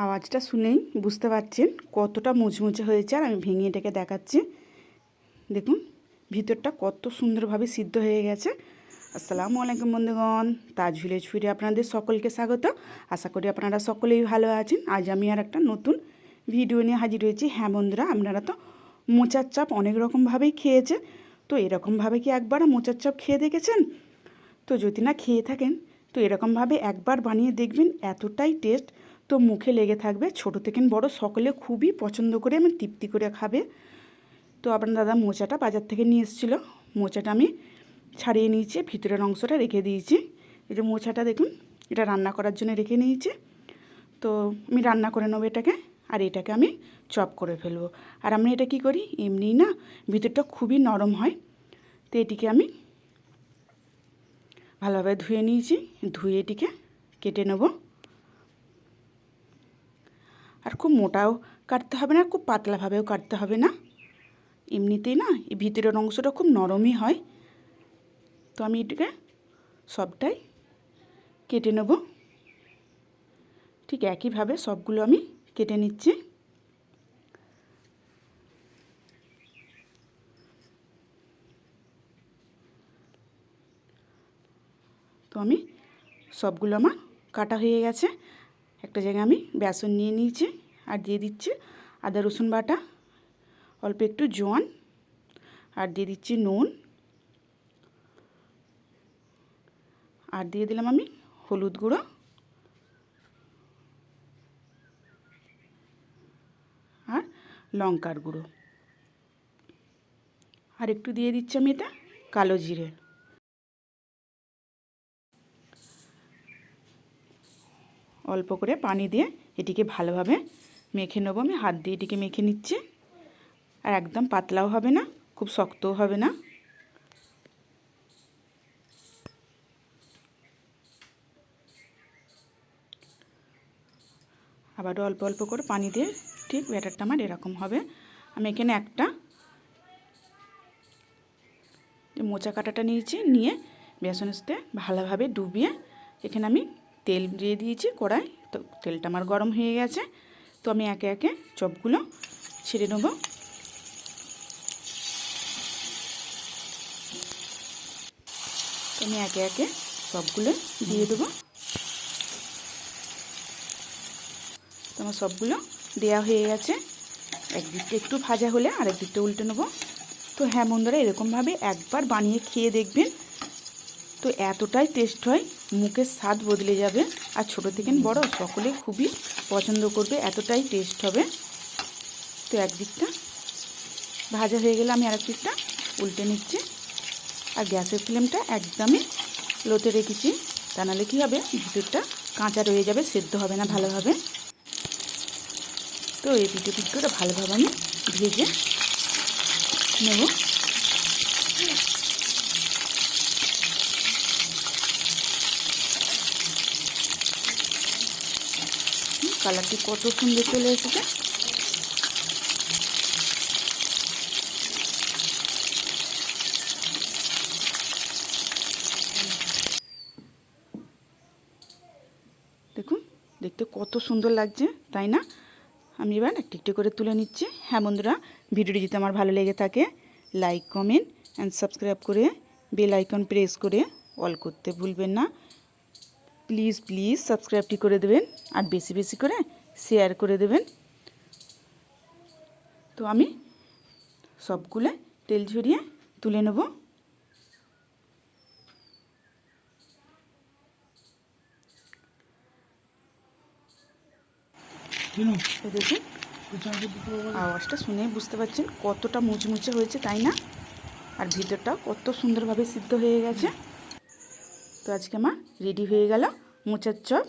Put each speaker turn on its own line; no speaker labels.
আওয়াজটা শুনেই বুঝতে পারছেন কতটা মুচমুচে হয়েছে। আর আমি ভেঙে এটাকে দেখাচ্ছি। দেখুন ভিতরটা কত সুন্দরভাবে সিদ্ধ হয়ে গেছে। আসসালামু আলাইকুম বন্ধুগণ, তাজ ভিলেজ ফুডে আপনাদের সকলকে স্বাগত। আশা করি আপনারা সকলেই ভালো আছেন। আজ আমি আর একটা নতুন ভিডিও নিয়ে হাজির হয়েছি। হ্যাঁ বন্ধুরা, আপনারা তো মোচার চপ অনেক রকমভাবেই খেয়েছে, তো এরকমভাবে কি একবার মোচার চপ খেয়ে দেখেছেন? তো যদি না খেয়ে থাকেন তো এরকমভাবে একবার বানিয়ে দেখবেন, এতটাই টেস্ট, তো মুখে লেগে থাকবে। ছোটো থেকে বড় সকলে খুবই পছন্দ করে এবং তৃপ্তি করে খাবে। তো আপনার দাদা মোচাটা বাজার থেকে নিয়ে এসেছিলো। মোচাটা আমি ছাড়িয়ে নিয়েছি, ভিতরের অংশটা রেখে দিয়েছি। এই যে মোচাটা দেখুন, এটা রান্না করার জন্য রেখে নিয়েছি। তো আমি রান্না করে নেবো এটাকে, আর এটাকে আমি চপ করে ফেলবো। আর আমি এটা কি করি, এমনিই না ভিতরটা খুবই নরম হয়। তো এটিকে আমি ভালোভাবে ধুয়ে নিয়েছি, ধুয়ে এটিকে কেটে নেব। আর খুব মোটাও কাটতে হবে না, খুব পাতলাভাবেও কাটতে হবে না। এমনিতেই না এই ভিতরের অংশটা খুব নরমই হয়। তো আমি এটাকে সবটাই কেটে নেব। ঠিক একইভাবে সবগুলো আমি কেটে নিচ্ছি। তো আমি সবগুলো আমার কাটা হয়ে গেছে। একটা জায়গায় আমি বেসন নিয়ে নিয়েছি, আর দিয়ে দিচ্ছি আদা রসুন বাটা, অল্প একটু জোয়ান, আর দিয়ে দিচ্ছি নুন, আর দিয়ে দিলাম আমি হলুদ গুঁড়ো, আর লঙ্কার গুঁড়ো, আর একটু দিয়ে দিচ্ছি আমি এটা কালো জিরে। অল্প করে পানি দিয়ে এটিকে ভালোভাবে মেখে নেবো। আমি হাত দিয়ে এটিকে মেখে নিচ্ছি। আর একদম পাতলাও হবে না, খুব শক্তও হবে না। আবারও অল্প অল্প করে পানি দিয়ে ঠিক ব্যাটারটা আমার এরকম হবে। আমি এখানে একটা মোচা কাটাটা নিয়েছি, নিয়ে বেসনের সাথে ভালোভাবে ডুবিয়ে এখানে আমি তেল দিয়ে দিয়েছি কড়াই। তো তেলটা আমার গরম হয়ে গেছে। তো আমি একে একে চপগুলো ছেড়ে নেব। তো আমি একে একে সবগুলো দিয়ে দেবো। তো আমার সবগুলো দেওয়া হয়ে গেছে। একদিকটা একটু ভাজা হলে আরেক দিকটা উল্টে নেবো। তো হ্যাঁ বন্ধুরা, এরকমভাবে একবার বানিয়ে খেয়ে দেখবেন, তো এতটাই টেস্ট হয়, মুখের স্বাদ বদলে যাবে। আর ছোটো থেকে বড় সকলে খুবই পছন্দ করবে, এতটাই টেস্ট হবে। তো একদিকটা ভাজা হয়ে গেলে আমি আরেক দিকটা উল্টে নিচ্ছি। আর গ্যাসের ফ্লেমটা একদমই লোতে রেখেছি, তা নাহলে কী হবে, ভিতরটা কাঁচা রয়ে যাবে, সেদ্ধ হবে না ভালোভাবে। তো এই পিঠে পিঠটা ভালোভাবে আমি ভেজে নেব। কালারটি কত সুন্দর চলে এসেছে। দেখুন দেখতে কত সুন্দর লাগছে, তাই না? আমি এবার একটু একটু করে তুলে নিচ্ছি। হ্যাঁ বন্ধুরা, ভিডিওটি যদি আমার ভালো লেগে থাকে, লাইক কমেন্ট অ্যান্ড সাবস্ক্রাইব করে বেল আইকন প্রেস করে অল করতে ভুলবেন না। প্লিজ প্লিজ সাবস্ক্রাইবটি করে দেবেন, আর বেশি বেশি করে শেয়ার করে দেবেন। তো আমি সবগুলো তেল ঝরিয়ে তুলে নেব। দেখুন আওয়াজটা শুনে বুঝতে পারছেন কতটা মুচমুচে হয়েছে, তাই না? আর ভিতরটাও কত সুন্দরভাবে সিদ্ধ হয়ে গেছে। তো আজকে আমার রেডি হয়ে গেল মোচার চপ।